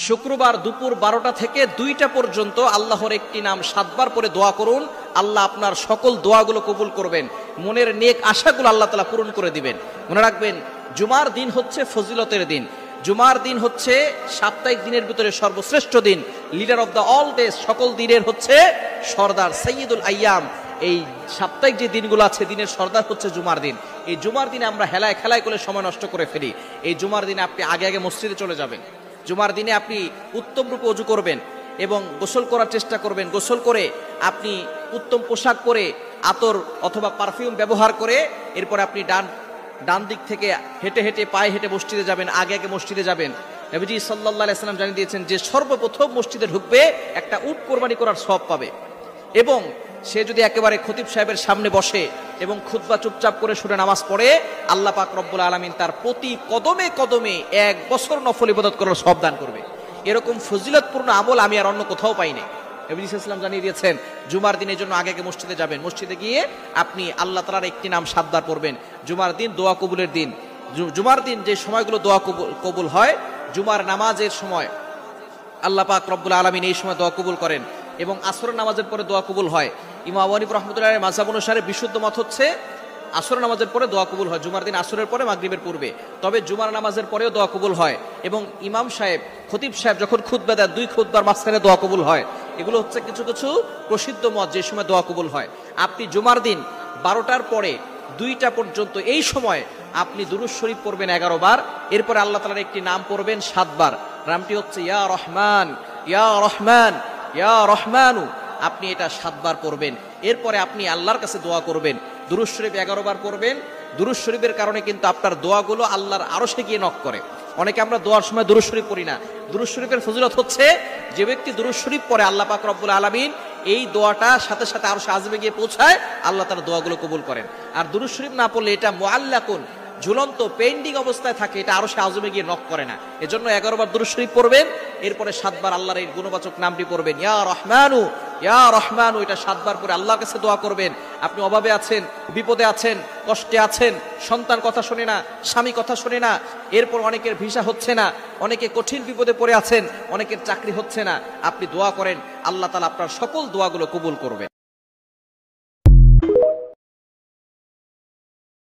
শুক্রবার দুপুর 12টা থেকে 2টা পর্যন্ত আল্লাহর একটি নাম 7 বার পরে দোয়া করুন। আল্লাহ আপনার সকল দোয়াগুলো কবুল করবেন, মনের নেক আশাগুলো আল্লাহ তাআলা পূরণ করে দিবেন। মনে রাখবেন, জুমার দিন হচ্ছে ফজিলতের দিন। জুমার দিন হচ্ছে সাপ্তাহিক দিনের ভিতরে সর্বশ্রেষ্ঠ দিন, leader of the all days, সকল দিনের হচ্ছে সর্দার, সাইয়্যিদুল আইয়াম। এই সাপ্তাহিক যে দিনগুলো আছে, দিনের সর্দার হচ্ছে জুমার দিন। এই জুমার দিনে আমরা হেলায় খেলায় করে সময় নষ্ট করে ফেলি। এই জুমার দিনে আপনি আগে আগে মসজিদে চলে যাবেন। জুমার দিনে আপনি উত্তম রূপে ওযু করবেন এবং গোসল করার চেষ্টা করবেন। গোসল করে আপনি উত্তম পোশাক পরে, আতর অথবা পারফিউম ব্যবহার করে, এরপর আপনি ডান দিক থেকে হেঁটে হেঁটে পায়ে হেঁটে মসজিদে যাবেন, আগে আগে মসজিদে যাবেন। নবীজি সাল্লাল্লাহু আলাইহি সাল্লাম জানিয়ে দিয়েছেন যে সর্বপ্রথম মসজিদে ঢুকবে একটা উট কোরবানি করার সওয়াব পাবে। এবং সে যদি একেবারে খতিব সাহেবের সামনে বসে এবং খুতবা চুপচাপ করে শুনে নামাজ পড়ে, আল্লাহ পাক রব্বুল আলামিন তার প্রতি কদমে কদমে 1 বছর নফল ইবাদত করার সওয়াব দান করবে। এরকম ফজিলতপূর্ণ আমল আমি আর অন্য কোথাও পাইনি। নবী সাল্লাল্লাহু আলাইহি ওয়াসাল্লাম জানিয়ে দিয়েছেন জুমার দিনের জন্য আগে আগে মসজিদে যাবেন। মসজিদে গিয়ে আপনি আল্লাহ তাআলার একটি নাম 7 বার পড়বেন। জুমার দিন দোয়া কবুলের দিন। জুমার দিন যে সময়গুলো দোয়া কবুল হয়, জুমার নামাজের সময় আল্লাহ পাক রব্বুল আলামিন এই সময় দোয়া কবুল করেন এবং আসরের নামাজের পরে দোয়া কবুল হয়। ইমাম আবু হানিফা রাহমাতুল্লাহির মাযহাব অনুসারে বিশুদ্ধ মত হচ্ছে আসরের নামাজের পরে দোয়া কবুল হয়, জুমার দিন আসরের পরে মাগরিবের পূর্বে। তবে জুমার নামাজের পরেও দোয়া কবুল হয় এবং ইমাম সাহেব, খতিব সাহেব যখন খুতবা দেন 2 খুতবার মাঝখানে দোয়া কবুল হয়। এগুলো হচ্ছে কিছু কিছু প্রসিদ্ধ মত যে সময় দোয়া কবুল হয়। আপনি জুমার দিন 12টার পরে 2টা পর্যন্ত এই সময় আপনি দুরূদ শরীফ পড়বেন 11 বার। এরপরে আল্লাহ তাআলার একটি নাম পড়বেন 7 বার। নামটি হচ্ছে ইয়া রহমান, ইয়া রহমান, ইয়া রহমানু। আপনি এটা 7 বার পড়বেন। এরপরে আপনি আল্লাহর কাছে দোয়া করবেন। দুরূদ শরীফ 11 বার পড়বেন। দুরূদ শরীফের কারণে কিন্তু আপনার দোয়াগুলো আল্লাহর আরশে গিয়ে নক করে। অনেকে আমরা দোয়ার সময় দুরূদ শরীফ পড়ি না। দুরূদ শরীফের ফজিলত হচ্ছে যে ব্যক্তি দুরূদ শরীফ পড়ে, আল্লাহ পাক রব্বুল আলামিন এই দোয়াটা সাথে সাথে আরশে আযমে গিয়ে পৌঁছায়, আল্লাহ তার দোয়াগুলো কবুল করেন। আর দুরূদ শরীফ না পড়লে এটা মুআল্লাকুন, ঝুলন্ত পেন্ডিং অবস্থায় থাকে, এটা আরশে আযমে গিয়ে নক করে না। এজন্য 11 বার দুরূদ শরীফ পড়বেন। এরপরে 7 বার আল্লাহর এই গুণবাচক নামটি পড়বেন, ইয়া রহমানু, ইয়া রহমানু। এটা 7 বার করে আল্লাহর কাছে দোয়া করবেন। আপনি অভাবে আছেন, বিপদে আছেন, কষ্টে আছেন, সন্তান কথা শোনে না, স্বামী কথা শোনে না, এরপর অনেকের ভিসা হচ্ছে না, অনেকে কঠিন বিপদে পড়ে আছেন, অনেকের চাকরি হচ্ছে না। আপনি দোয়া করেন, আল্লাহ তাআলা আপনার সকল দোয়াগুলো কবুল করবেন।